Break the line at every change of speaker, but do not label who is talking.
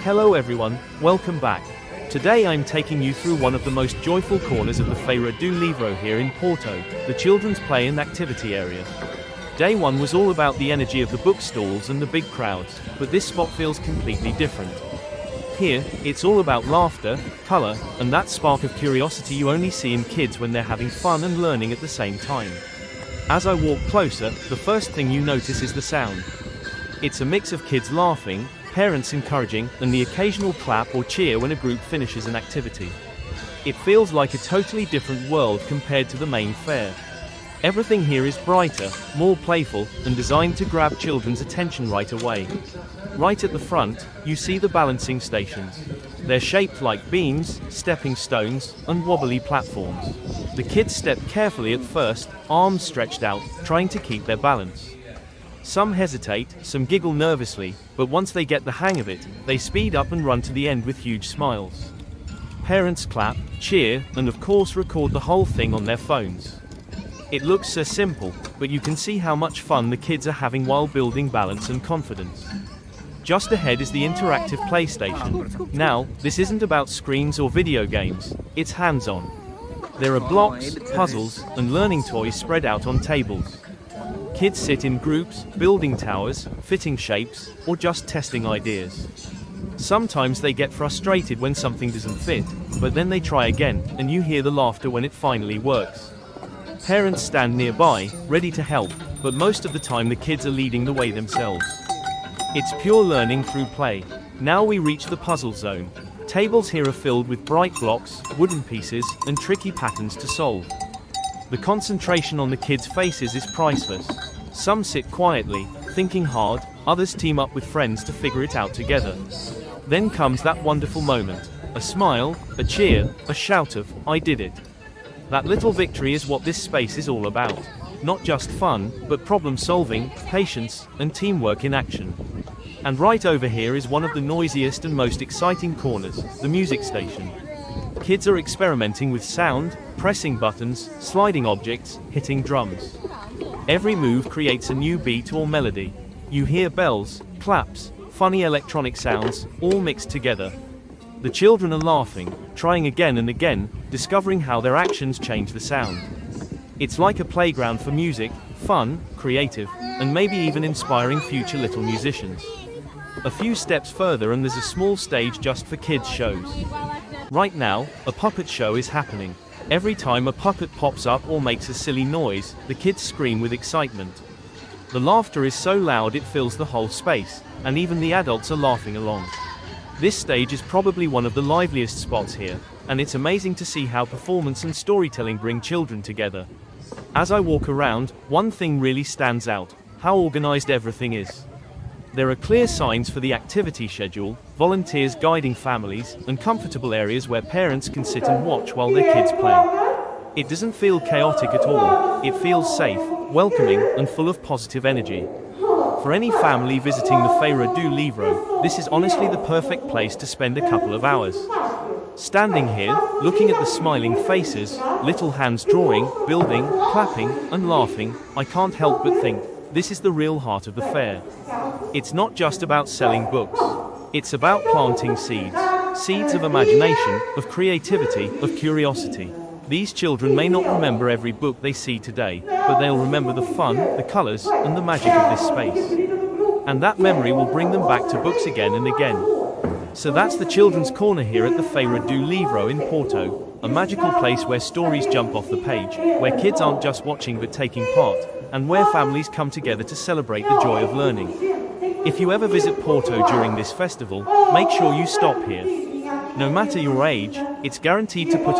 Hello everyone, welcome back. Today I'm taking you through one of the most joyful corners of the Feira do Livro here in Porto, the children's play and activity area. Day one was all about the energy of the bookstalls and the big crowds, but this spot feels completely different. Here, it's all about laughter, color, and that spark of curiosity you only see in kids when they're having fun and learning at the same time. As I walk closer, the first thing you notice is the sound. It's a mix of kids laughing, parents encouraging, and the occasional clap or cheer when a group finishes an activity. It feels like a totally different world compared to the main fair. Everything here is brighter, more playful, and designed to grab children's attention right away. Right at the front, you see the balancing stations. They're shaped like beams, stepping stones, and wobbly platforms. The kids step carefully at first, arms stretched out, trying to keep their balance. Some hesitate, some giggle nervously, but once they get the hang of it, they speed up and run to the end with huge smiles. Parents clap, cheer, and of course record the whole thing on their phones. It looks so simple, but you can see how much fun the kids are having while building balance and confidence. Just ahead is the interactive PlayStation. Now, this isn't about screens or video games, it's hands-on. There are blocks, puzzles, and learning toys spread out on tables. Kids sit in groups, building towers, fitting shapes, or just testing ideas. Sometimes they get frustrated when something doesn't fit, but then they try again, and you hear the laughter when it finally works. Parents stand nearby, ready to help, but most of the time the kids are leading the way themselves. It's pure learning through play. Now we reach the puzzle zone. Tables here are filled with bright blocks, wooden pieces, and tricky patterns to solve. The concentration on the kids' faces is priceless. Some sit quietly, thinking hard, others team up with friends to figure it out together. Then comes that wonderful moment. A smile, a cheer, a shout of, "I did it." That little victory is what this space is all about. Not just fun, but problem solving, patience, and teamwork in action. And right over here is one of the noisiest and most exciting corners, the music station. Kids are experimenting with sound, pressing buttons, sliding objects, hitting drums. Every move creates a new beat or melody. You hear bells, claps, funny electronic sounds, all mixed together. The children are laughing, trying again and again, discovering how their actions change the sound. It's like a playground for music, fun, creative, and maybe even inspiring future little musicians. A few steps further and there's a small stage just for kids' shows. Right now, a puppet show is happening. Every time a puppet pops up or makes a silly noise, the kids scream with excitement. The laughter is so loud it fills the whole space, and even the adults are laughing along. This stage is probably one of the liveliest spots here, and it's amazing to see how performance and storytelling bring children together. As I walk around, one thing really stands out: how organized everything is. There are clear signs for the activity schedule, volunteers guiding families, and comfortable areas where parents can sit and watch while their kids play. It doesn't feel chaotic at all. It feels safe, welcoming, and full of positive energy. For any family visiting the Feira do Livro, this is honestly the perfect place to spend a couple of hours. Standing here, looking at the smiling faces, little hands drawing, building, clapping, and laughing, I can't help but think, this is the real heart of the fair. It's not just about selling books. It's about planting seeds. Seeds of imagination, of creativity, of curiosity. These children may not remember every book they see today, but they'll remember the fun, the colors, and the magic of this space. And that memory will bring them back to books again and again. So that's the children's corner here at the Feira do Livro in Porto, a magical place where stories jump off the page, where kids aren't just watching but taking part, and where families come together to celebrate the joy of learning. If you ever visit Porto during this festival, make sure you stop here. No matter your age, it's guaranteed to put a